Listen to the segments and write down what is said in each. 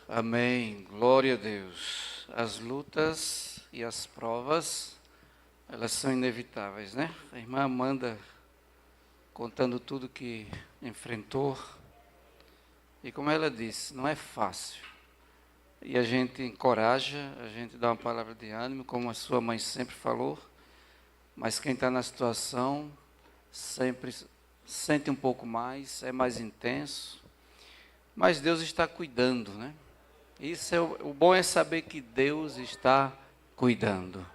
Amém, glória a Deus. As lutas e as provas, elas são inevitáveis, né? A irmã Amanda contando tudo que enfrentou, e como ela disse, não é fácil. E a gente encoraja, a gente dá uma palavra de ânimo, como a sua mãe sempre falou, mas quem está na situação sempre sente um pouco mais, é mais intenso, mas Deus está cuidando, né? Isso o bom é saber que Deus está cuidando.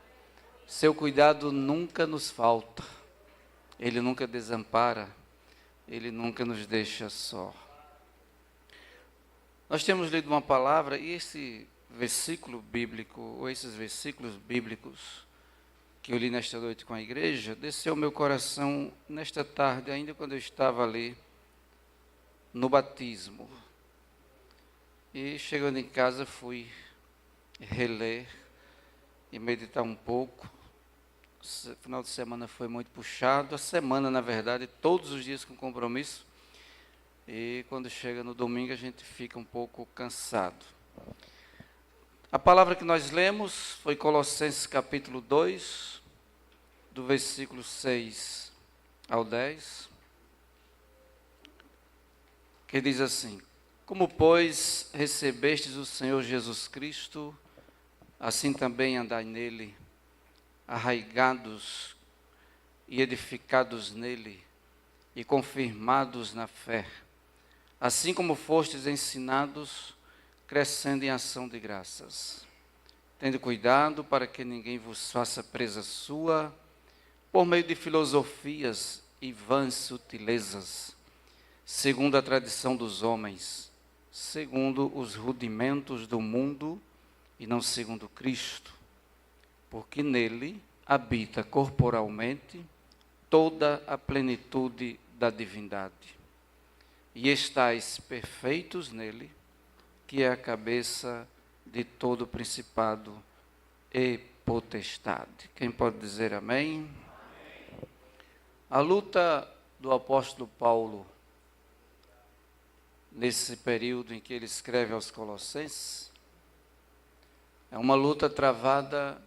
Seu cuidado nunca nos falta. Ele nunca desampara. Ele nunca nos deixa só. Nós temos lido uma palavra e esse versículo bíblico, ou esses versículos bíblicos que eu li nesta noite com a igreja, desceu ao meu coração nesta tarde, ainda quando eu estava ali no batismo. E chegando em casa fui reler e meditar um pouco. O final de semana foi muito puxado, a semana na verdade, todos os dias com compromisso. E quando chega no domingo a gente fica um pouco cansado. A palavra que nós lemos foi Colossenses capítulo 2, do versículo 6 ao 10, que diz assim: Como, pois, recebestes o Senhor Jesus Cristo, assim também andai nele, arraigados e edificados nele, e confirmados na fé, assim como fostes ensinados, crescendo em ação de graças, tendo cuidado para que ninguém vos faça presa sua, por meio de filosofias e vãs sutilezas, segundo a tradição dos homens, segundo os rudimentos do mundo e não segundo Cristo, porque nele habita corporalmente toda a plenitude da divindade. E estáis perfeitos nele, que é a cabeça de todo principado e potestade. Quem pode dizer amém? A luta do apóstolo Paulo, nesse período em que ele escreve aos Colossenses, é uma luta travada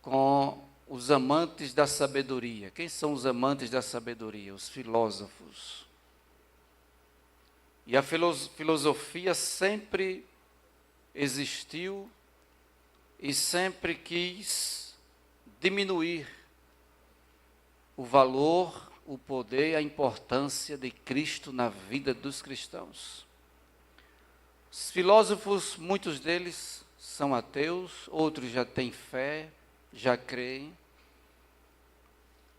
com os amantes da sabedoria. Quem são os amantes da sabedoria? Os filósofos. E a filosofia sempre existiu e sempre quis diminuir o valor, o poder e a importância de Cristo na vida dos cristãos. Os filósofos, muitos deles são ateus, outros já têm fé, já creem.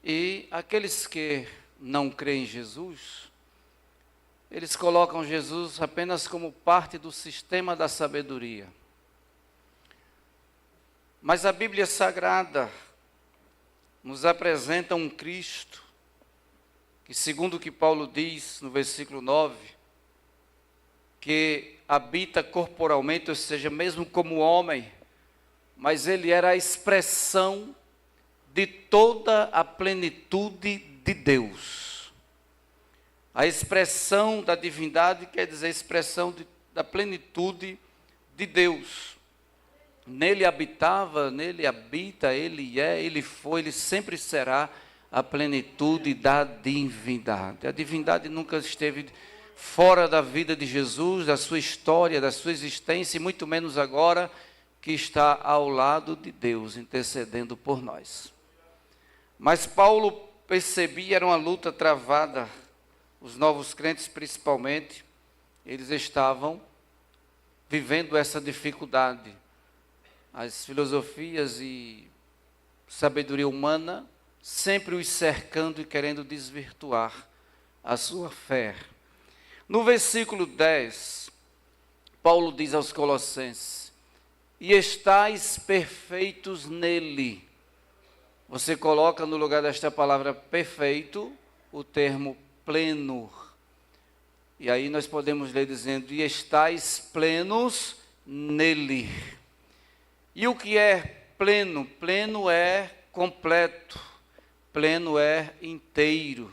E aqueles que não creem em Jesus, eles colocam Jesus apenas como parte do sistema da sabedoria. Mas a Bíblia Sagrada nos apresenta um Cristo que, segundo o que Paulo diz no versículo 9, que habita corporalmente, ou seja, mesmo como homem, mas ele era a expressão de toda a plenitude de Deus. A expressão da divindade quer dizer a expressão da plenitude de Deus. Nele habitava, nele habita, ele é, ele foi, ele sempre será a plenitude da divindade. A divindade nunca esteve fora da vida de Jesus, da sua história, da sua existência, e muito menos agora que está ao lado de Deus, intercedendo por nós. Mas Paulo percebia, era uma luta travada. Os novos crentes, principalmente, eles estavam vivendo essa dificuldade. As filosofias e sabedoria humana sempre os cercando e querendo desvirtuar a sua fé. No versículo 10, Paulo diz aos Colossenses: e estáis perfeitos nele. Você coloca no lugar desta palavra perfeito o termo pleno. E aí nós podemos ler dizendo: e estáis plenos nele. E o que é pleno? Pleno é completo, pleno é inteiro,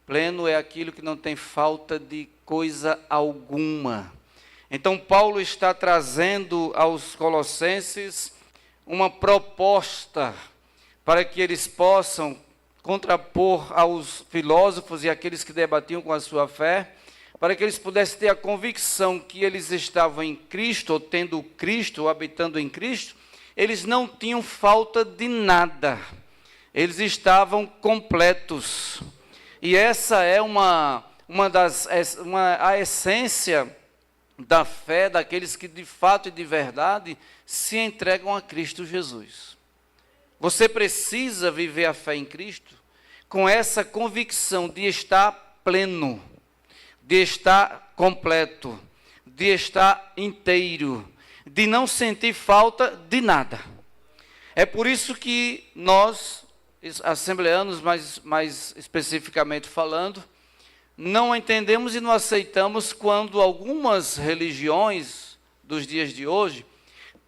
pleno é aquilo que não tem falta de coisa alguma. Então Paulo está trazendo aos colossenses uma proposta para que eles possam contrapor aos filósofos e aqueles que debatiam com a sua fé, para que eles pudessem ter a convicção que eles estavam em Cristo, ou tendo Cristo, ou habitando em Cristo, eles não tinham falta de nada, eles estavam completos. E essa é a essência da fé daqueles que de fato e de verdade se entregam a Cristo Jesus. Você precisa viver a fé em Cristo com essa convicção de estar pleno, de estar completo, de estar inteiro, de não sentir falta de nada. É por isso que nós, assembleanos, mais especificamente falando, não entendemos e não aceitamos quando algumas religiões dos dias de hoje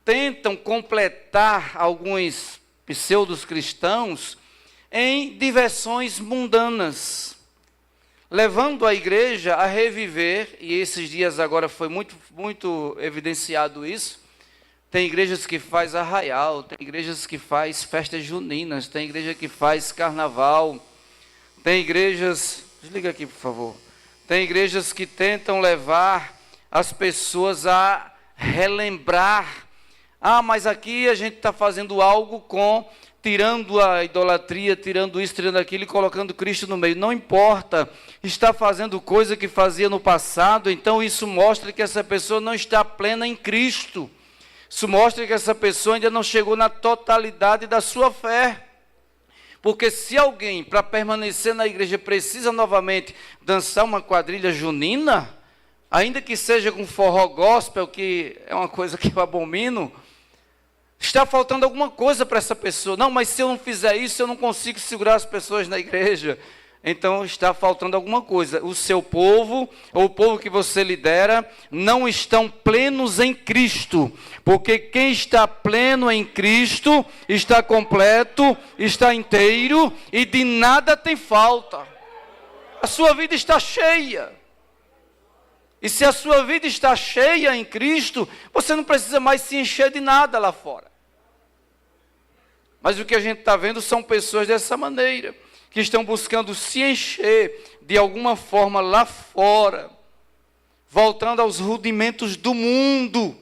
tentam completar alguns pseudos cristãos em diversões mundanas, levando a igreja a reviver, e esses dias agora foi muito evidenciado isso. Tem igrejas que faz arraial, tem igrejas que faz festas juninas, tem igreja que faz carnaval, tem igrejas, desliga aqui por favor, tem igrejas que tentam levar as pessoas a relembrar, mas aqui a gente está fazendo algo tirando a idolatria, tirando isso, tirando aquilo e colocando Cristo no meio. Não importa, está fazendo coisa que fazia no passado, então isso mostra que essa pessoa não está plena em Cristo. Isso mostra que essa pessoa ainda não chegou na totalidade da sua fé. Porque se alguém, para permanecer na igreja, precisa novamente dançar uma quadrilha junina, ainda que seja com forró gospel, que é uma coisa que eu abomino, está faltando alguma coisa para essa pessoa. Não, mas se eu não fizer isso, eu não consigo segurar as pessoas na igreja. Então está faltando alguma coisa. O seu povo, ou o povo que você lidera, não estão plenos em Cristo. Porque quem está pleno em Cristo, está completo, está inteiro e de nada tem falta. A sua vida está cheia. E se a sua vida está cheia em Cristo, você não precisa mais se encher de nada lá fora. Mas o que a gente está vendo são pessoas dessa maneira, que estão buscando se encher de alguma forma lá fora, voltando aos rudimentos do mundo.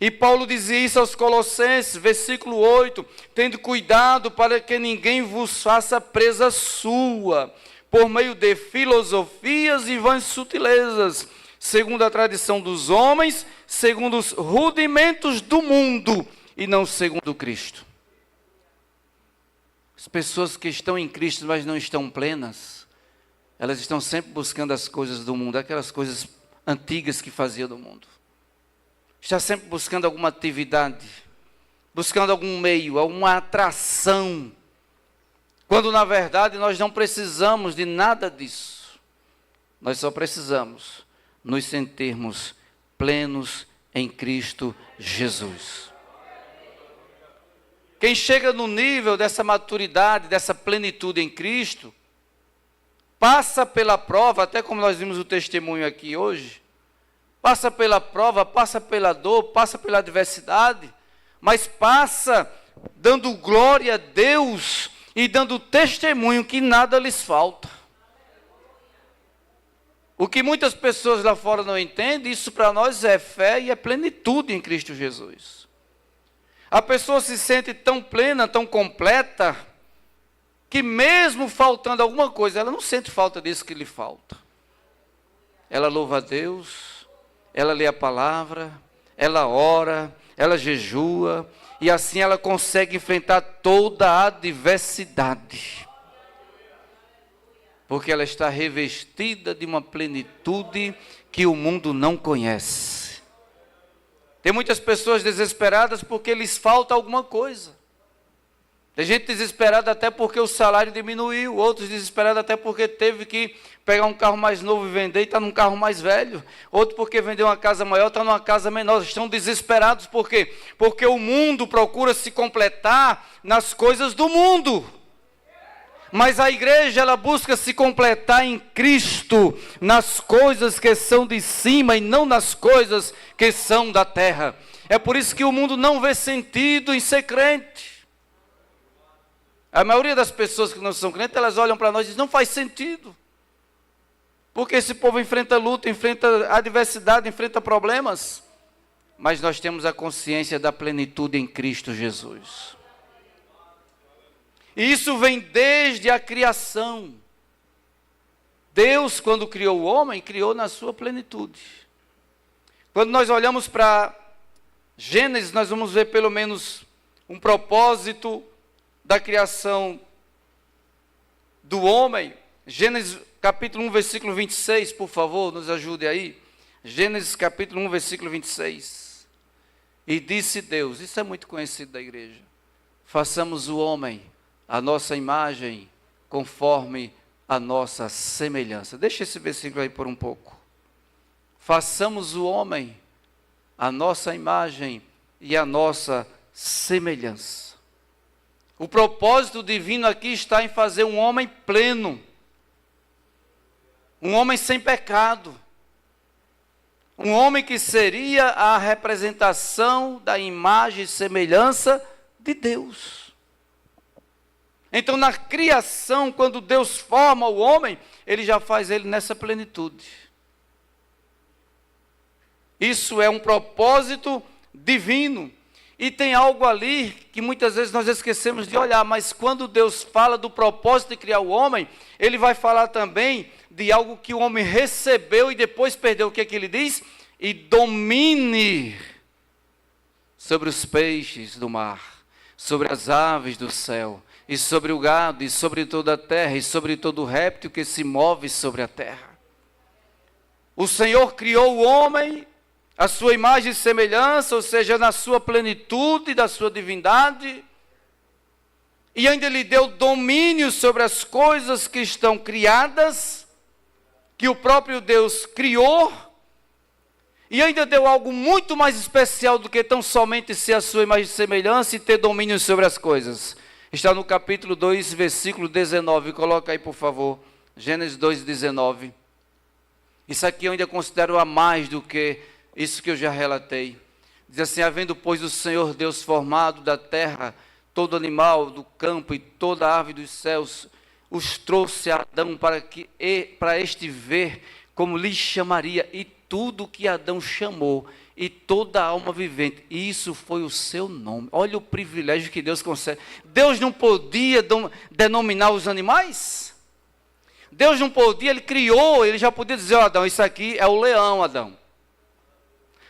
E Paulo dizia isso aos Colossenses, versículo 8, tendo cuidado para que ninguém vos faça presa sua, por meio de filosofias e vãs sutilezas, segundo a tradição dos homens, segundo os rudimentos do mundo, e não segundo Cristo. As pessoas que estão em Cristo, mas não estão plenas, elas estão sempre buscando as coisas do mundo, aquelas coisas antigas que fazia do mundo. Está sempre buscando alguma atividade, buscando algum meio, alguma atração, quando na verdade nós não precisamos de nada disso. Nós só precisamos nos sentirmos plenos em Cristo Jesus. Quem chega no nível dessa maturidade, dessa plenitude em Cristo, passa pela prova, até como nós vimos o testemunho aqui hoje, passa pela prova, passa pela dor, passa pela adversidade, mas passa dando glória a Deus e dando testemunho que nada lhes falta. O que muitas pessoas lá fora não entendem, isso para nós é fé e é plenitude em Cristo Jesus. A pessoa se sente tão plena, tão completa, que mesmo faltando alguma coisa, ela não sente falta disso que lhe falta. Ela louva a Deus, ela lê a palavra, ela ora, ela jejua, e assim ela consegue enfrentar toda a adversidade. Porque ela está revestida de uma plenitude que o mundo não conhece. Tem muitas pessoas desesperadas porque lhes falta alguma coisa. Tem gente desesperada até porque o salário diminuiu, outros desesperados até porque teve que pegar um carro mais novo e vender e está num carro mais velho, outro porque vendeu uma casa maior, está numa casa menor. Estão desesperados por quê? Porque o mundo procura se completar nas coisas do mundo. Mas a igreja, ela busca se completar em Cristo, nas coisas que são de cima e não nas coisas que são da terra. É por isso que o mundo não vê sentido em ser crente. A maioria das pessoas que não são crentes, elas olham para nós e dizem, não faz sentido. Porque esse povo enfrenta luta, enfrenta adversidade, enfrenta problemas. Mas nós temos a consciência da plenitude em Cristo Jesus. E isso vem desde a criação. Deus, quando criou o homem, criou na sua plenitude. Quando nós olhamos para Gênesis, nós vamos ver pelo menos um propósito da criação do homem. Gênesis capítulo 1, versículo 26, por favor, nos ajude aí. Gênesis capítulo 1, versículo 26. E disse Deus, isso é muito conhecido da igreja, façamos o homem a nossa imagem, conforme a nossa semelhança. Deixa esse versículo aí por um pouco. Façamos o homem a nossa imagem e a nossa semelhança. O propósito divino aqui está em fazer um homem pleno, um homem sem pecado, um homem que seria a representação da imagem e semelhança de Deus. Então, na criação, quando Deus forma o homem, Ele já faz ele nessa plenitude. Isso é um propósito divino. E tem algo ali que muitas vezes nós esquecemos de olhar, mas quando Deus fala do propósito de criar o homem, Ele vai falar também de algo que o homem recebeu e depois perdeu. O que é que Ele diz? E domine sobre os peixes do mar, sobre as aves do céu, e sobre o gado, e sobre toda a terra, e sobre todo réptil que se move sobre a terra. O Senhor criou o homem, a sua imagem e semelhança, ou seja, na sua plenitude da sua divindade, e ainda lhe deu domínio sobre as coisas que estão criadas, que o próprio Deus criou, e ainda deu algo muito mais especial do que tão somente ser a sua imagem e semelhança e ter domínio sobre as coisas. Está no capítulo 2, versículo 19. Coloca aí, por favor. Gênesis 2, 19. Isso aqui eu ainda considero a mais do que isso que eu já relatei. Diz assim, havendo, pois, o Senhor Deus formado da terra, todo animal do campo e toda ave dos céus, os trouxe a Adão para este ver como lhe chamaria, e tudo que Adão chamou, e toda alma vivente, e isso foi o seu nome. Olha o privilégio que Deus concede. Deus não podia denominar os animais? Deus não podia, Ele criou, Ele já podia dizer, ó Adão, isso aqui é o leão, Adão.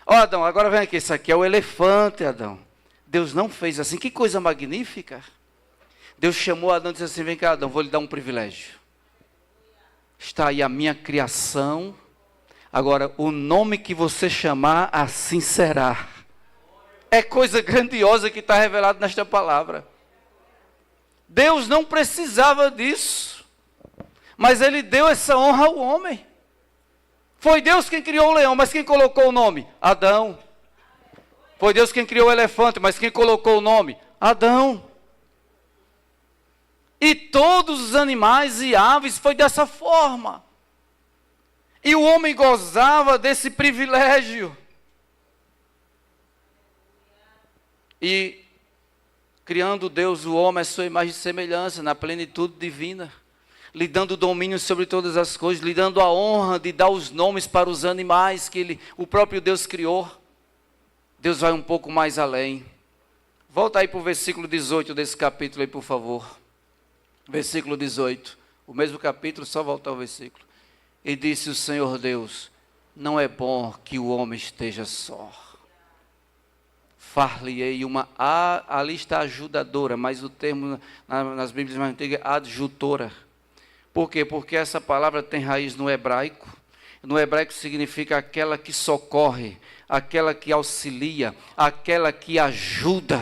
Ó Adão, agora vem aqui, isso aqui é o elefante, Adão. Deus não fez assim, que coisa magnífica. Deus chamou Adão e disse assim, vem cá Adão, vou lhe dar um privilégio. Está aí a minha criação. Agora, o nome que você chamar, assim será. É coisa grandiosa que está revelado nesta palavra. Deus não precisava disso, mas Ele deu essa honra ao homem. Foi Deus quem criou o leão, mas quem colocou o nome? Adão. Foi Deus quem criou o elefante, mas quem colocou o nome? Adão. E todos os animais e aves foi dessa forma. E o homem gozava desse privilégio. E criando Deus o homem à sua imagem e semelhança, na plenitude divina, lhe dando domínio sobre todas as coisas, lhe dando a honra de dar os nomes para os animais que o próprio Deus criou. Deus vai um pouco mais além. Volta aí para o versículo 18 desse capítulo aí, por favor. Versículo 18. O mesmo capítulo, só voltar ao versículo. E disse o Senhor Deus, não é bom que o homem esteja só. Far-lhe-ei ali está ajudadora, mas o termo nas Bíblias mais antigas é adjutora. Por quê? Porque essa palavra tem raiz no hebraico. No hebraico significa aquela que socorre, aquela que auxilia, aquela que ajuda.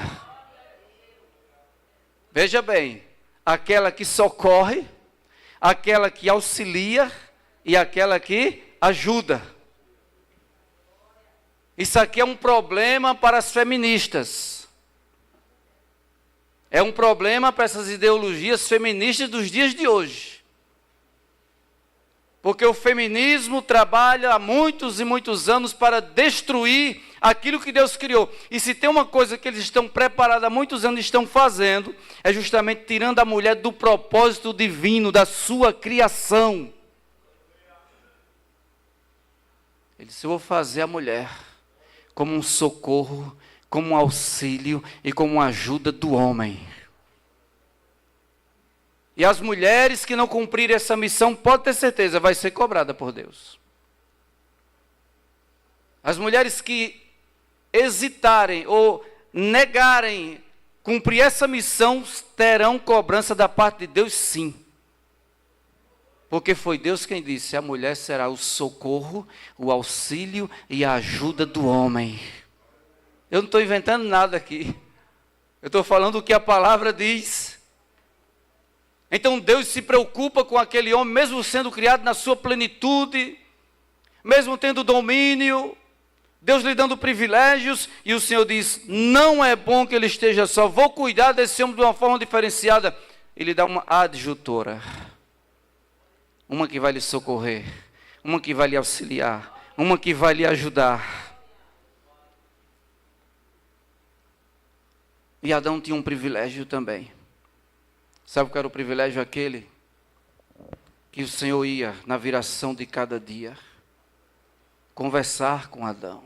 Veja bem, aquela que socorre, aquela que auxilia e aquela que ajuda. Isso aqui é um problema para as feministas. É um problema para essas ideologias feministas dos dias de hoje. Porque o feminismo trabalha há muitos e muitos anos para destruir aquilo que Deus criou. E se tem uma coisa que eles estão preparados há muitos anos e estão fazendo, é justamente tirando a mulher do propósito divino, da sua criação. Ele disse, eu vou fazer a mulher como um socorro, como um auxílio e como uma ajuda do homem. E as mulheres que não cumprirem essa missão, pode ter certeza, vai ser cobrada por Deus. As mulheres que hesitarem ou negarem cumprir essa missão, terão cobrança da parte de Deus, sim. Porque foi Deus quem disse, a mulher será o socorro, o auxílio e a ajuda do homem. Eu não estou inventando nada aqui. Eu estou falando o que a palavra diz. Então Deus se preocupa com aquele homem, mesmo sendo criado na sua plenitude, mesmo tendo domínio, Deus lhe dando privilégios, e o Senhor diz, não é bom que ele esteja só, vou cuidar desse homem de uma forma diferenciada. Ele dá uma adjutora, uma que vai lhe socorrer, uma que vai lhe auxiliar, uma que vai lhe ajudar. E Adão tinha um privilégio também. Sabe qual era o privilégio aquele? Que o Senhor ia, na viração de cada dia, conversar com Adão.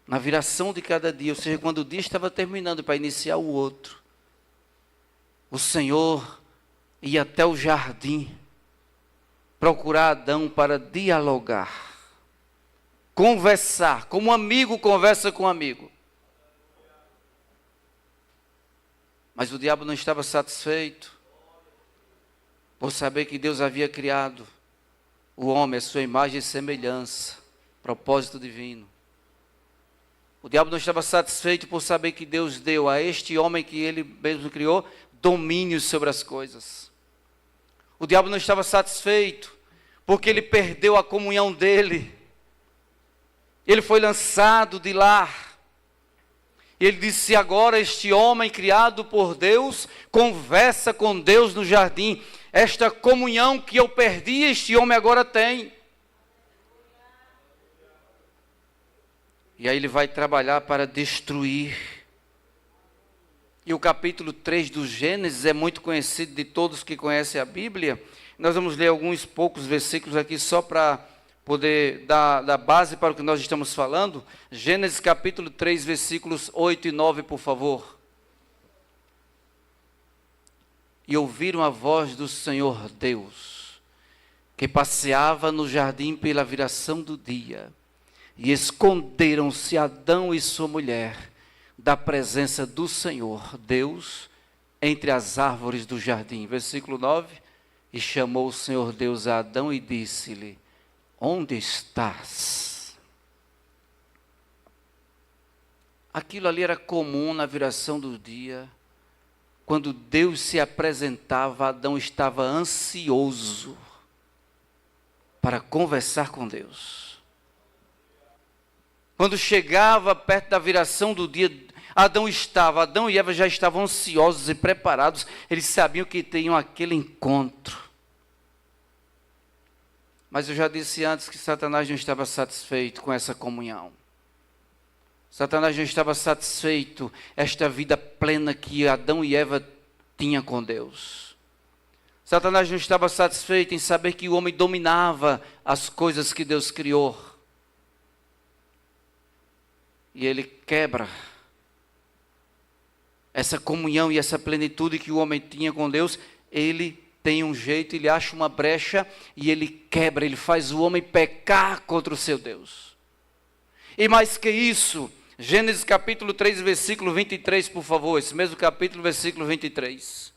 Na viração de cada dia, ou seja, quando o dia estava terminando para iniciar o outro, o Senhor ia até o jardim, procurar Adão para dialogar, conversar, como um amigo conversa com um amigo. Mas o diabo não estava satisfeito por saber que Deus havia criado o homem, a sua imagem e semelhança, propósito divino. O diabo não estava satisfeito por saber que Deus deu a este homem que ele mesmo criou, domínio sobre as coisas. O diabo não estava satisfeito porque ele perdeu a comunhão dele. Ele foi lançado de lá. Ele disse, agora este homem criado por Deus, conversa com Deus no jardim. Esta comunhão que eu perdi, este homem agora tem. E aí ele vai trabalhar para destruir. E o capítulo 3 do Gênesis é muito conhecido de todos que conhecem a Bíblia. Nós vamos ler alguns poucos versículos aqui só para poder dar base para o que nós estamos falando. Gênesis capítulo 3, versículos 8 e 9, por favor. E ouviram a voz do Senhor Deus, que passeava no jardim pela viração do dia, e esconderam-se Adão e sua mulher da presença do Senhor Deus entre as árvores do jardim. Versículo 9, e chamou o Senhor Deus a Adão e disse-lhe, onde estás? Aquilo ali era comum na viração do dia. Quando Deus se apresentava, Adão estava ansioso para conversar com Deus. Quando chegava perto da viração do dia, Adão e Eva já estavam ansiosos e preparados. Eles sabiam que tinham aquele encontro. Mas eu já disse antes que Satanás não estava satisfeito com essa comunhão. Satanás não estava satisfeito esta vida plena que Adão e Eva tinham com Deus. Satanás não estava satisfeito em saber que o homem dominava as coisas que Deus criou. E ele quebra essa comunhão e essa plenitude que o homem tinha com Deus. Ele tem um jeito, ele acha uma brecha e ele quebra, ele faz o homem pecar contra o seu Deus. E mais que isso, Gênesis capítulo 3, versículo 23, por favor, esse mesmo capítulo, versículo 23.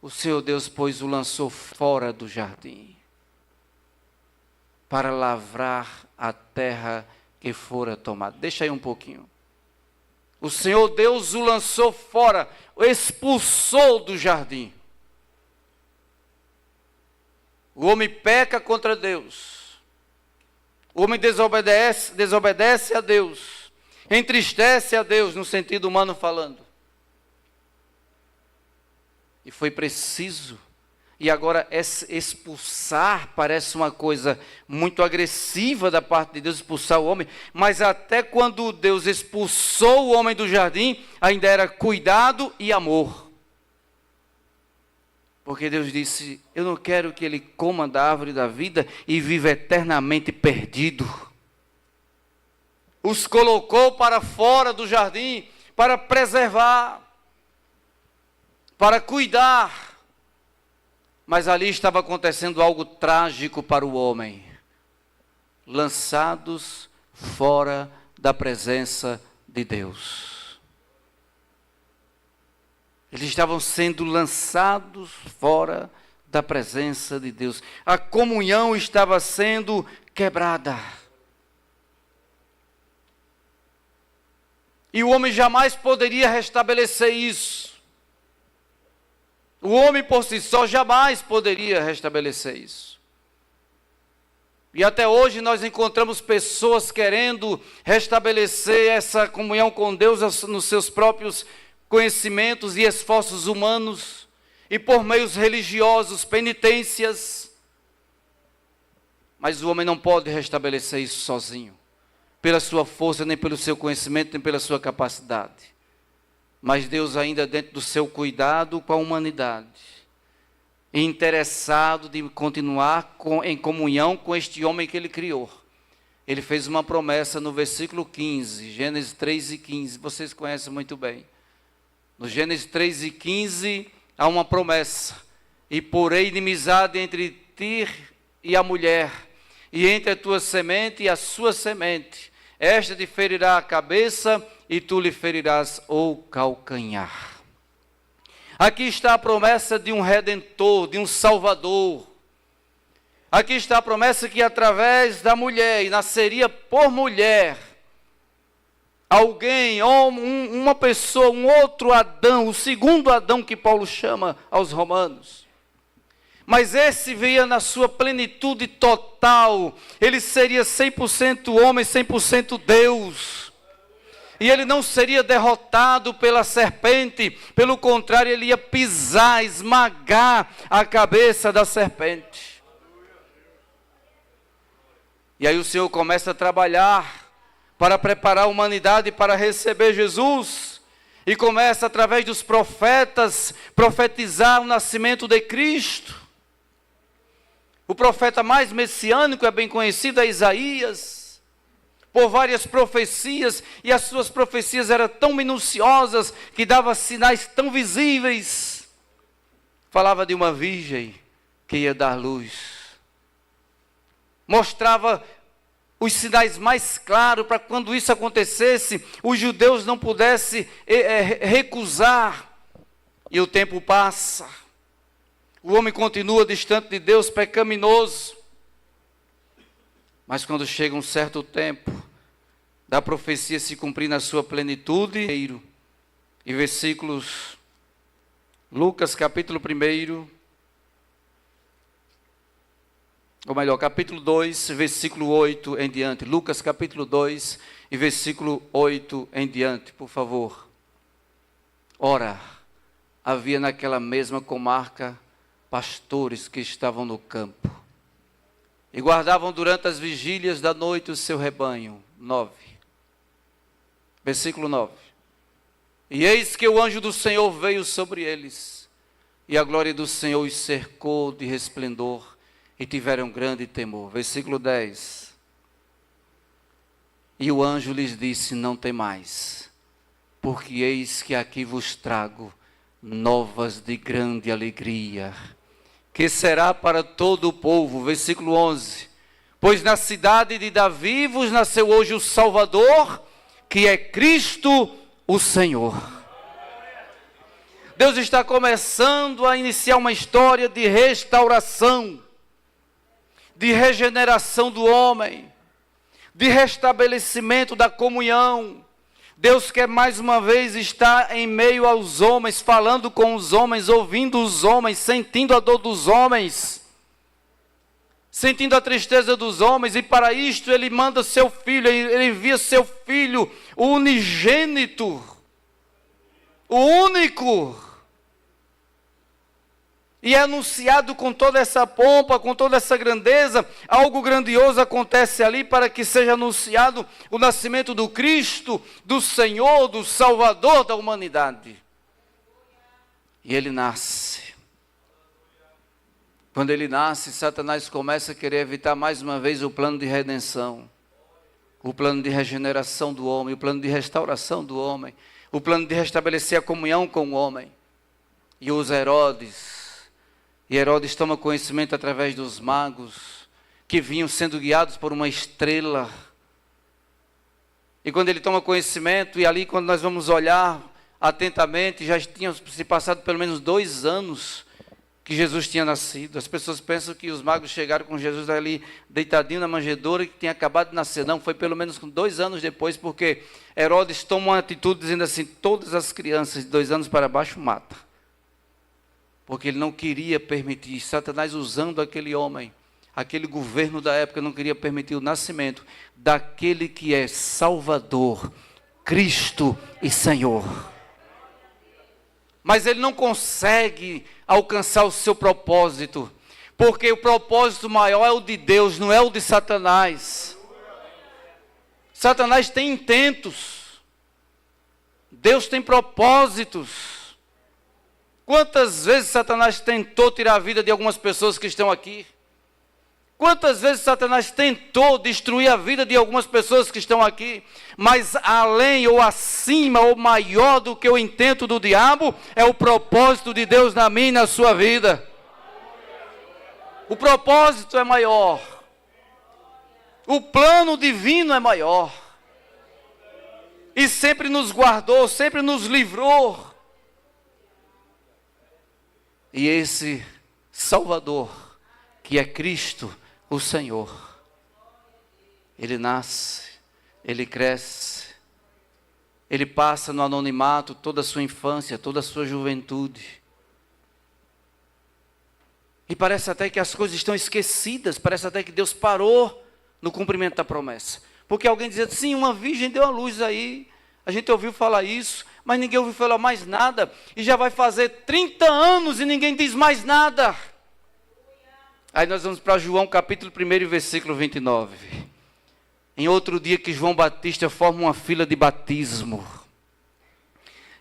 O Senhor Deus, pois, o lançou fora do jardim, para lavrar a terra que fora tomada. Deixa aí um pouquinho. O Senhor Deus o lançou fora, o expulsou do jardim. O homem peca contra Deus. O homem desobedece a Deus. Entristece a Deus, no sentido humano falando. E foi preciso. E agora expulsar parece uma coisa muito agressiva da parte de Deus, expulsar o homem. Mas até quando Deus expulsou o homem do jardim, ainda era cuidado e amor. Porque Deus disse, eu não quero que ele coma da árvore da vida e viva eternamente perdido. Os colocou para fora do jardim, para preservar, para cuidar. Mas ali estava acontecendo algo trágico para o homem. Lançados fora da presença de Deus. Eles estavam sendo lançados fora da presença de Deus. A comunhão estava sendo quebrada. E o homem jamais poderia restabelecer isso. O homem por si só jamais poderia restabelecer isso. E até hoje nós encontramos pessoas querendo restabelecer essa comunhão com Deus nos seus próprios conhecimentos e esforços humanos, e por meios religiosos, penitências. Mas o homem não pode restabelecer isso sozinho, pela sua força, nem pelo seu conhecimento, nem pela sua capacidade. Mas Deus ainda dentro do seu cuidado com a humanidade, interessado de continuar em comunhão com este homem que ele criou. Ele fez uma promessa no versículo 15, Gênesis 3:15, vocês conhecem muito bem. No Gênesis 3:15 há uma promessa, e porei inimizade entre ti e a mulher, e entre a tua semente e a sua semente. Esta te ferirá a cabeça, e tu lhe ferirás o calcanhar. Aqui está a promessa de um Redentor, de um Salvador. Aqui está a promessa que através da mulher, e nasceria por mulher, alguém, uma pessoa, um outro Adão, o segundo Adão que Paulo chama aos romanos. Mas esse veio na sua plenitude total. Ele seria 100% homem, 100% Deus. E ele não seria derrotado pela serpente. Pelo contrário, ele ia pisar, esmagar a cabeça da serpente. E aí o Senhor começa a trabalhar para preparar a humanidade para receber Jesus. E começa, através dos profetas, profetizar o nascimento de Cristo. O profeta mais messiânico é bem conhecido, é Isaías, por várias profecias, e as suas profecias eram tão minuciosas, que dava sinais tão visíveis. Falava de uma virgem que ia dar luz. Mostrava os sinais mais claros para quando isso acontecesse, os judeus não pudessem recusar. E o tempo passa. O homem continua distante de Deus, pecaminoso. Mas quando chega um certo tempo, da profecia se cumprir na sua plenitude, e versículos, Lucas capítulo 1, ou melhor, capítulo 2, versículo 8 em diante. Lucas capítulo 2 e versículo 8 em diante, por favor. Ora, havia naquela mesma comarca pastores que estavam no campo e guardavam durante as vigílias da noite o seu rebanho. 9. Versículo 9. E eis que o anjo do Senhor veio sobre eles, e a glória do Senhor os cercou de resplendor, e tiveram grande temor. Versículo 10. E o anjo lhes disse: não temais, porque eis que aqui vos trago novas de grande alegria, que será para todo o povo. Versículo 11. Pois na cidade de Davi vos nasceu hoje o Salvador, que é Cristo o Senhor. Deus está começando a iniciar uma história de restauração, de regeneração do homem, de restabelecimento da comunhão, Deus quer mais uma vez estar em meio aos homens, falando com os homens, ouvindo os homens, sentindo a dor dos homens, sentindo a tristeza dos homens, e para isto Ele manda seu Filho, Ele envia seu Filho, o unigênito, o único, e é anunciado com toda essa pompa, com toda essa grandeza. Algo grandioso acontece ali para que seja anunciado o nascimento do Cristo, do Senhor, do Salvador da humanidade. E Ele nasce. Quando Ele nasce, Satanás começa a querer evitar mais uma vez o plano de redenção, o plano de regeneração do homem, o plano de restauração do homem, o plano de restabelecer a comunhão com o homem. E Herodes toma conhecimento através dos magos, que vinham sendo guiados por uma estrela. E quando ele toma conhecimento, e ali quando nós vamos olhar atentamente, já tinham se passado pelo menos 2 anos que Jesus tinha nascido. As pessoas pensam que os magos chegaram com Jesus ali deitadinho na manjedoura, que tinha acabado de nascer. Não, foi pelo menos 2 anos depois, porque Herodes toma uma atitude dizendo assim: todas as crianças de 2 anos para baixo mata. Porque ele não queria permitir, Satanás usando aquele homem, aquele governo da época, não queria permitir o nascimento daquele que é Salvador, Cristo e Senhor. Mas ele não consegue alcançar o seu propósito, porque o propósito maior é o de Deus, não é o de Satanás. Satanás tem intentos, Deus tem propósitos. Quantas vezes Satanás tentou tirar a vida de algumas pessoas que estão aqui? Quantas vezes Satanás tentou destruir a vida de algumas pessoas que estão aqui? Mas além ou acima ou maior do que o intento do diabo, é o propósito de Deus na minha e na sua vida. O propósito é maior. O plano divino é maior. E sempre nos guardou, sempre nos livrou. E esse Salvador, que é Cristo, o Senhor, Ele nasce, Ele cresce, Ele passa no anonimato toda a sua infância, toda a sua juventude. E parece até que as coisas estão esquecidas, parece até que Deus parou no cumprimento da promessa. Porque alguém dizia, sim, uma virgem deu a luz aí, a gente ouviu falar isso, mas ninguém ouviu falar mais nada, e já vai fazer 30 anos e ninguém diz mais nada. Aí nós vamos para João capítulo 1, versículo 29. Em outro dia que João Batista forma uma fila de batismo,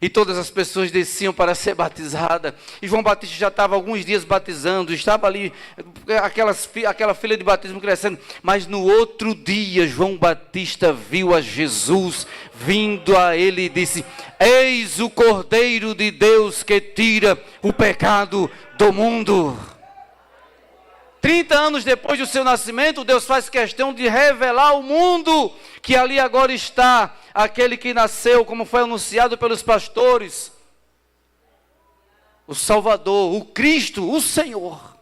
e todas as pessoas desciam para ser batizada, e João Batista já estava alguns dias batizando, estava ali, aquela fila de batismo crescendo, mas no outro dia, João Batista viu a Jesus, vindo a ele e disse, eis o Cordeiro de Deus que tira o pecado do mundo. 30 anos depois do seu nascimento, Deus faz questão de revelar ao mundo que ali agora está aquele que nasceu, como foi anunciado pelos pastores, o Salvador, o Cristo, o Senhor.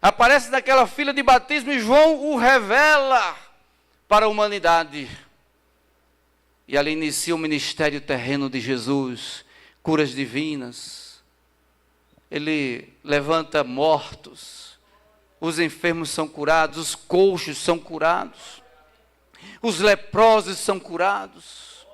Aparece naquela fila de batismo e João o revela para a humanidade. E ali inicia o ministério terreno de Jesus, curas divinas. Ele levanta mortos, os enfermos são curados, os coxos são curados, os leprosos são curados.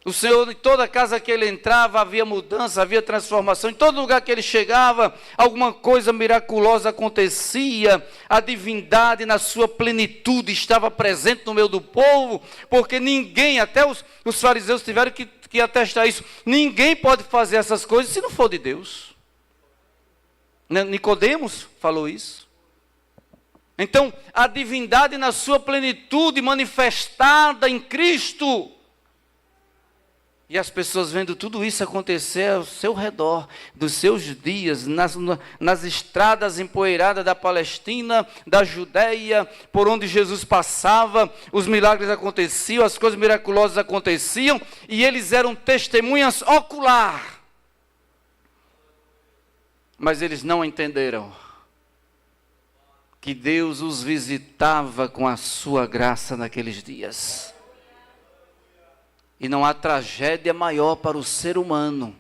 O Senhor, em toda casa que ele entrava, havia mudança, havia transformação. Em todo lugar que ele chegava, alguma coisa miraculosa acontecia. A divindade na sua plenitude estava presente no meio do povo, porque ninguém, até os fariseus tiveram que atestar isso. Ninguém pode fazer essas coisas se não for de Deus. Nicodemos falou isso. Então, a divindade na sua plenitude manifestada em Cristo. E as pessoas vendo tudo isso acontecer ao seu redor, dos seus dias, nas estradas empoeiradas da Palestina, da Judeia, por onde Jesus passava, os milagres aconteciam, as coisas miraculosas aconteciam, e eles eram testemunhas ocular. Mas eles não entenderam que Deus os visitava com a sua graça naqueles dias. E não há tragédia maior para o ser humano.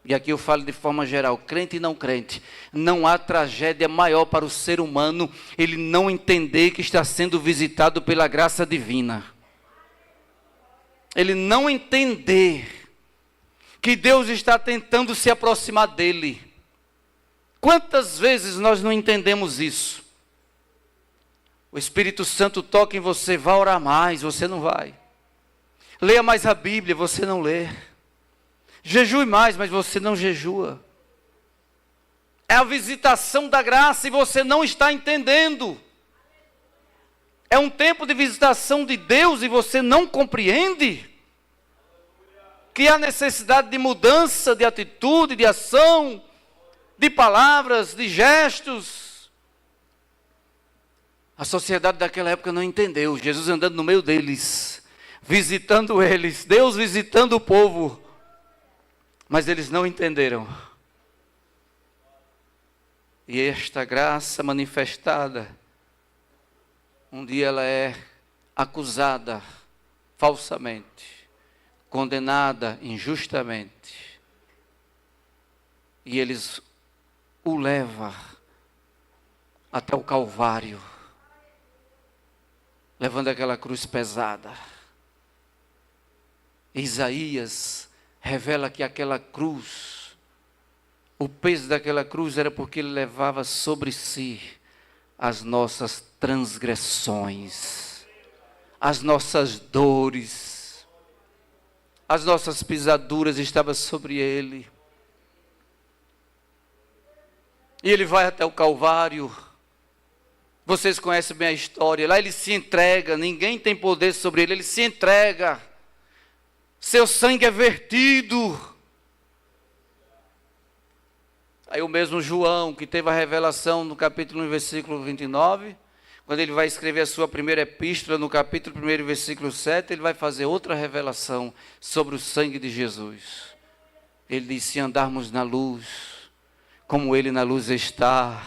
E aqui eu falo de forma geral, crente e não crente. Não há tragédia maior para o ser humano ele não entender que está sendo visitado pela graça divina. Ele não entender que Deus está tentando se aproximar dele. Quantas vezes nós não entendemos isso? O Espírito Santo toca em você, vai orar mais, você não vai. Leia mais a Bíblia, você não lê. Jejue mais, mas você não jejua. É a visitação da graça e você não está entendendo. É um tempo de visitação de Deus e você não compreende que há necessidade de mudança, de atitude, de ação, de palavras, de gestos. A sociedade daquela época não entendeu. Jesus andando no meio deles, visitando eles, Deus visitando o povo. Mas eles não entenderam. E esta graça manifestada, um dia ela é acusada falsamente, condenada injustamente. E eles o levam até o Calvário, levando aquela cruz pesada. Isaías revela que aquela cruz, o peso daquela cruz era porque ele levava sobre si as nossas transgressões, as nossas dores, as nossas pisaduras estavam sobre ele. E ele vai até o Calvário. Vocês conhecem bem a história. Lá ele se entrega, ninguém tem poder sobre ele, ele se entrega. Seu sangue é vertido. Aí o mesmo João, que teve a revelação no capítulo 1, versículo 29, quando ele vai escrever a sua primeira epístola, no capítulo 1, versículo 7, ele vai fazer outra revelação sobre o sangue de Jesus. Ele diz, se andarmos na luz, como ele na luz está,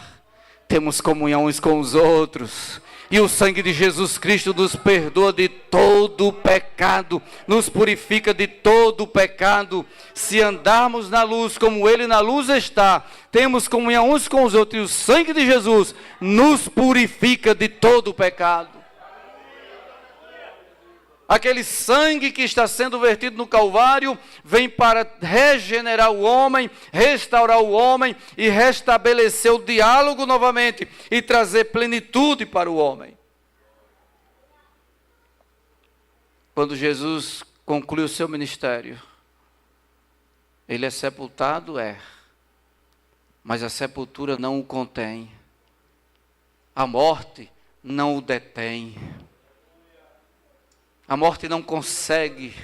temos comunhão uns com os outros, e o sangue de Jesus Cristo nos perdoa de todo o pecado, nos purifica de todo o pecado. Se andarmos na luz como ele na luz está, temos comunhão uns com os outros, e o sangue de Jesus nos purifica de todo o pecado. Aquele sangue que está sendo vertido no Calvário vem para regenerar o homem, restaurar o homem e restabelecer o diálogo novamente e trazer plenitude para o homem. Quando Jesus conclui o seu ministério, ele é sepultado, mas a sepultura não o contém. A morte não o detém. A morte não consegue.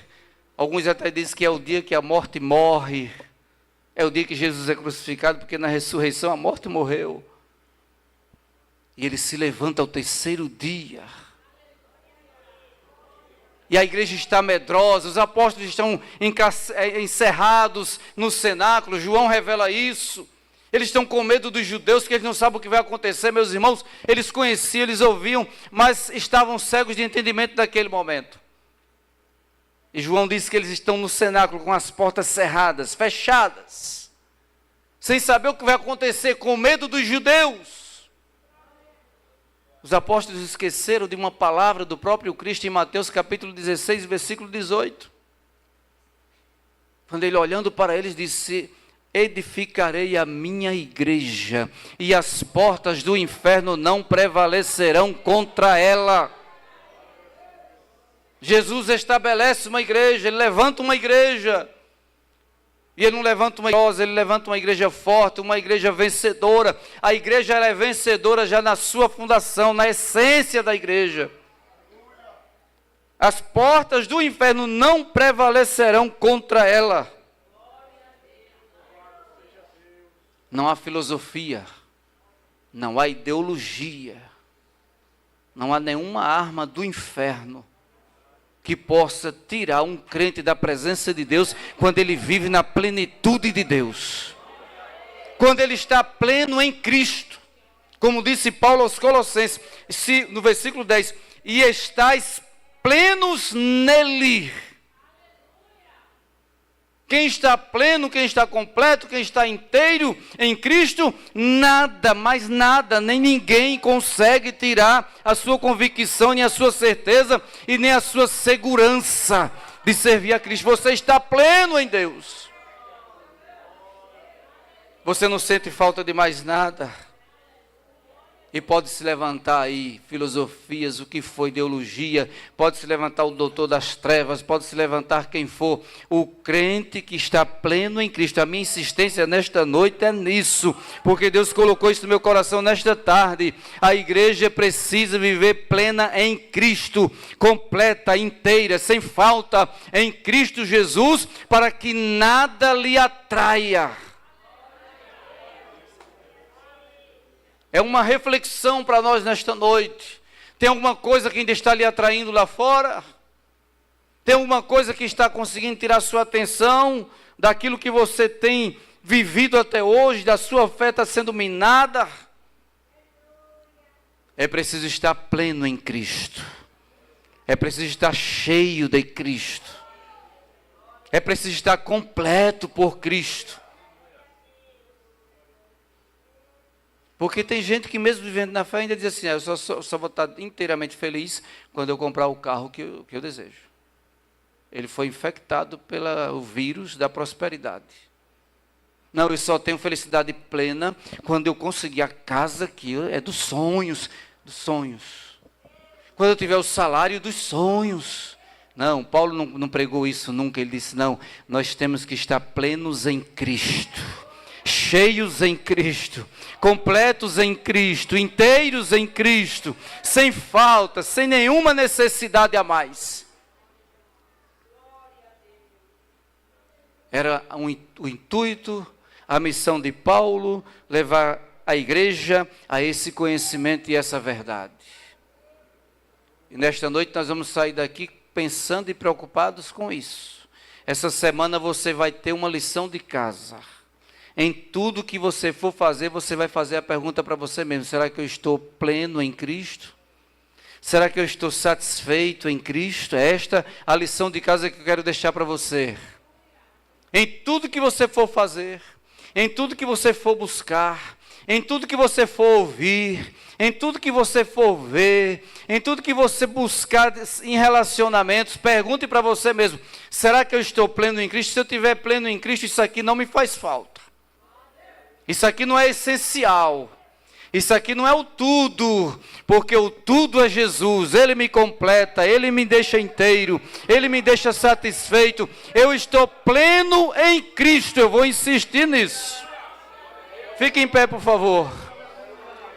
Alguns até dizem que é o dia que a morte morre. É o dia que Jesus é crucificado, porque na ressurreição a morte morreu. E ele se levanta ao terceiro dia. E a igreja está medrosa, os apóstolos estão encerrados no cenáculo. João revela isso. Eles estão com medo dos judeus, porque eles não sabem o que vai acontecer, meus irmãos. Eles conheciam, eles ouviam, mas estavam cegos de entendimento naquele momento. E João disse que eles estão no cenáculo com as portas cerradas, fechadas, sem saber o que vai acontecer, com medo dos judeus. Os apóstolos esqueceram de uma palavra do próprio Cristo em Mateus capítulo 16, versículo 18. Quando ele olhando para eles disse, edificarei a minha igreja, e as portas do inferno não prevalecerão contra ela. Jesus estabelece uma igreja, ele levanta uma igreja. E ele não levanta uma igreja, ele levanta uma igreja forte, uma igreja vencedora. A igreja ela é vencedora já na sua fundação, na essência da igreja. As portas do inferno não prevalecerão contra ela. Não há filosofia, não há ideologia, não há nenhuma arma do inferno que possa tirar um crente da presença de Deus quando ele vive na plenitude de Deus. Quando ele está pleno em Cristo. Como disse Paulo aos Colossenses, no versículo 10, e estáis plenos nele. Quem está pleno, quem está completo, quem está inteiro em Cristo, nada, mais nada, nem ninguém consegue tirar a sua convicção, nem a sua certeza e nem a sua segurança de servir a Cristo. Você está pleno em Deus. Você não sente falta de mais nada. E pode se levantar aí filosofias, o que foi ideologia, pode se levantar o doutor das trevas, pode se levantar quem for, o crente que está pleno em Cristo. A minha insistência nesta noite é nisso, porque Deus colocou isso no meu coração nesta tarde. A igreja precisa viver plena em Cristo, completa, inteira, sem falta em Cristo Jesus, para que nada lhe atraia. É uma reflexão para nós nesta noite. Tem alguma coisa que ainda está lhe atraindo lá fora? Tem alguma coisa que está conseguindo tirar sua atenção daquilo que você tem vivido até hoje, da sua fé está sendo minada? É preciso estar pleno em Cristo. É preciso estar cheio de Cristo. É preciso estar completo por Cristo. Porque tem gente que mesmo vivendo na fé ainda diz assim, eu só vou estar inteiramente feliz quando eu comprar o carro que eu desejo. Ele foi infectado pelo vírus da prosperidade. Não, eu só tenho felicidade plena quando eu conseguir a casa que é dos sonhos. Quando eu tiver o salário dos sonhos. Não, Paulo não pregou isso nunca, ele disse, não, nós temos que estar plenos em Cristo. Cheios em Cristo, completos em Cristo, inteiros em Cristo, sem falta, sem nenhuma necessidade a mais. Era o intuito, a missão de Paulo, levar a igreja a esse conhecimento e essa verdade. E nesta noite nós vamos sair daqui pensando e preocupados com isso. Essa semana você vai ter uma lição de casa. Em tudo que você for fazer, você vai fazer a pergunta para você mesmo: será que eu estou pleno em Cristo? Será que eu estou satisfeito em Cristo? É esta a lição de casa que eu quero deixar para você. Em tudo que você for fazer, em tudo que você for buscar, em tudo que você for ouvir, em tudo que você for ver, em tudo que você buscar em relacionamentos, pergunte para você mesmo: será que eu estou pleno em Cristo? Se eu estiver pleno em Cristo, isso aqui não me faz falta. Isso aqui não é essencial. Isso aqui não é o tudo, porque o tudo é Jesus. Ele me completa, Ele me deixa inteiro, Ele me deixa satisfeito. Eu estou pleno em Cristo. Eu vou insistir nisso. Fique em pé, por favor.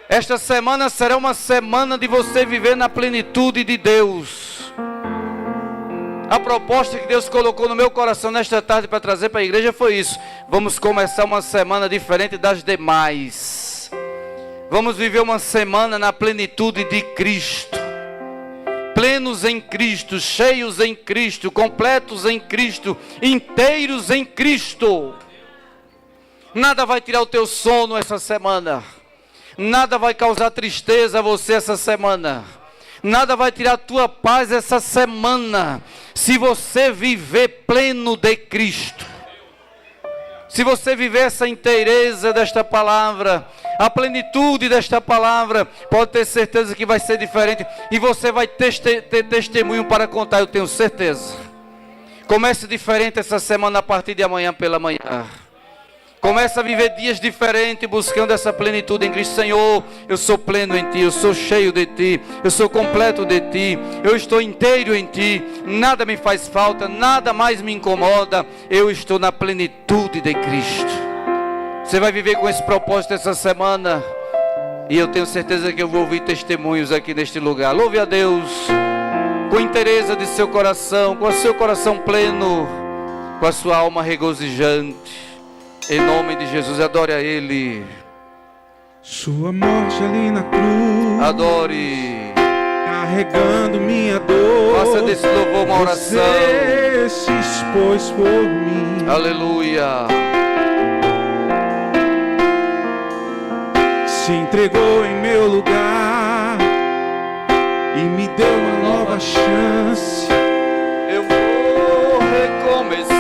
Esta semana será uma semana de você viver na plenitude de Deus. A proposta que Deus colocou no meu coração nesta tarde para trazer para a igreja foi isso. Vamos começar uma semana diferente das demais. Vamos viver uma semana na plenitude de Cristo. Plenos em Cristo, cheios em Cristo, completos em Cristo, inteiros em Cristo. Nada vai tirar o teu sono essa semana. Nada vai causar tristeza a você essa semana. Nada vai tirar a tua paz essa semana, se você viver pleno de Cristo. Se você viver essa inteireza desta palavra, a plenitude desta palavra, pode ter certeza que vai ser diferente. E você vai ter testemunho para contar, eu tenho certeza. Comece diferente essa semana a partir de amanhã pela manhã. Comece a viver dias diferentes, buscando essa plenitude em Cristo. Senhor, eu sou pleno em Ti, eu sou cheio de Ti, eu sou completo de Ti, eu estou inteiro em Ti, nada me faz falta, nada mais me incomoda, eu estou na plenitude de Cristo. Você vai viver com esse propósito essa semana, e eu tenho certeza que eu vou ouvir testemunhos aqui neste lugar. Louve a Deus, com inteireza de seu coração, com o seu coração pleno, com a sua alma regozijante. Em nome de Jesus, adore a Ele. Sua morte ali na cruz, adore, carregando minha dor. Faça desse louvor uma oração. Você se expôs por mim. Aleluia. Se entregou em meu lugar e me deu uma nova chance. Eu vou recomeçar.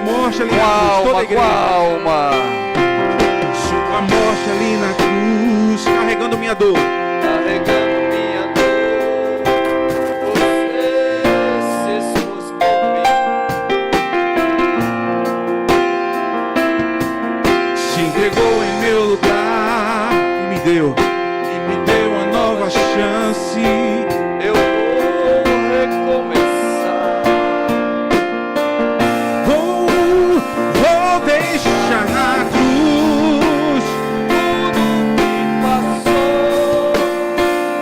morte ali com na a cruz. Toda a alma, com igreja. a alma. Sua morte ali na cruz, carregando minha dor. Carregando minha dor, você se expôs por mim. Se entregou em meu lugar e me deu uma nova chance. Eu vou recomeçar. Vou deixar na cruz Tudo que passou,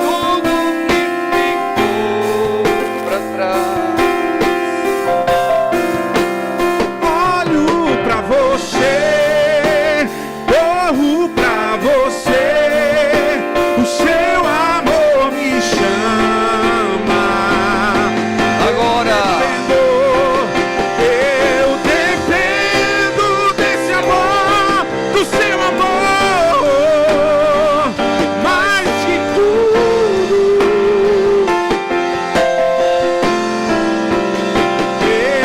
tudo que ficou pra trás. olho pra você, corro pra você, o seu amor me chama. Agora, Eu dependo desse amor, do seu amor, mais que tudo.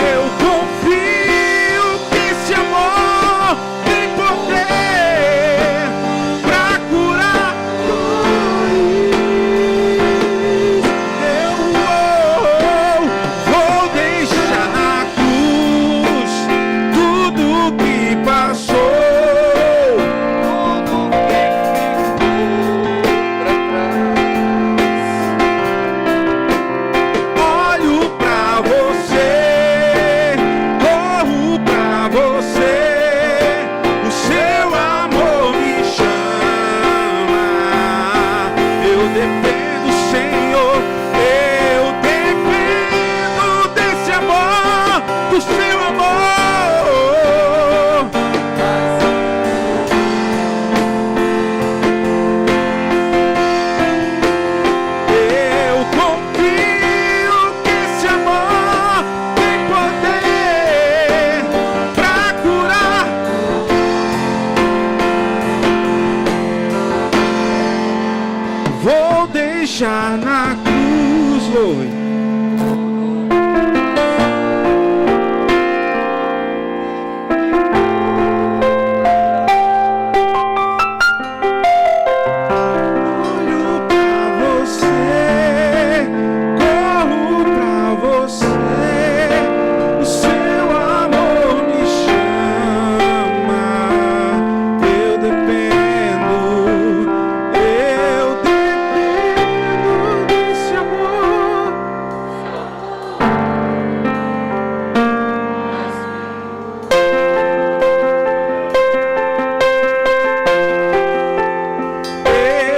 Eu confio que esse amor tem poder pra curar dores. Eu vou deixar na cruz tudo que passou. tudo que ficou pra trás. Olho pra você, corro pra você, o seu amor me chama. Eu dependo, Senhor, eu dependo desse amor, do seu amor. Eu confio que esse amor tem poder pra curar. Vou deixar na cruz, Lord. Olho pra você, corro pra você, o seu amor me chama. Eu dependo desse amor.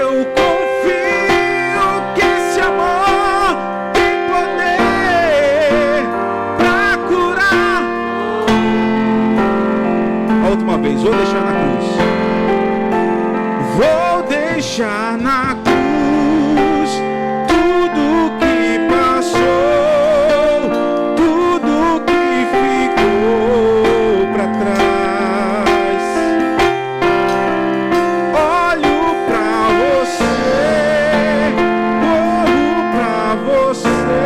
Eu confio que esse amor tem poder pra curar. A última vez, vou deixar na cruz. Vou deixar na cruz tudo que passou, tudo que ficou pra trás. Olho pra você, corro pra você,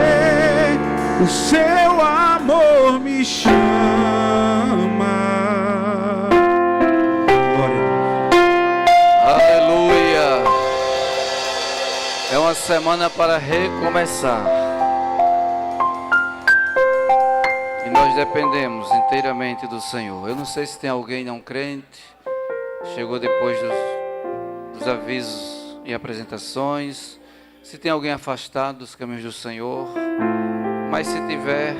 o seu amor me chama. Glória a Deus. Aleluia. É uma semana para recomeçar. E nós dependemos inteiramente do Senhor. Eu não sei se tem alguém não crente, chegou depois dos avisos e apresentações, se tem alguém afastado dos caminhos do Senhor, mas se tiver,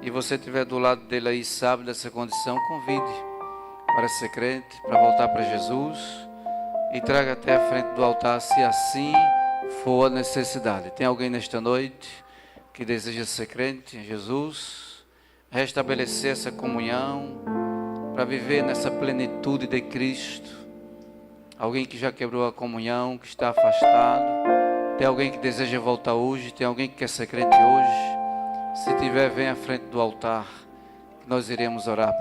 e você estiver do lado dele aí, sabe dessa condição, convide para ser crente, para voltar para Jesus, e traga até a frente do altar, se assim for a necessidade. Tem alguém nesta noite que deseja ser crente em Jesus, restabelecer essa comunhão, para viver nessa plenitude de Cristo? Alguém que já quebrou a comunhão, que está afastado? Tem alguém que deseja voltar hoje? Tem alguém que quer ser crente hoje? Se tiver, vem à frente do altar, que nós iremos orar por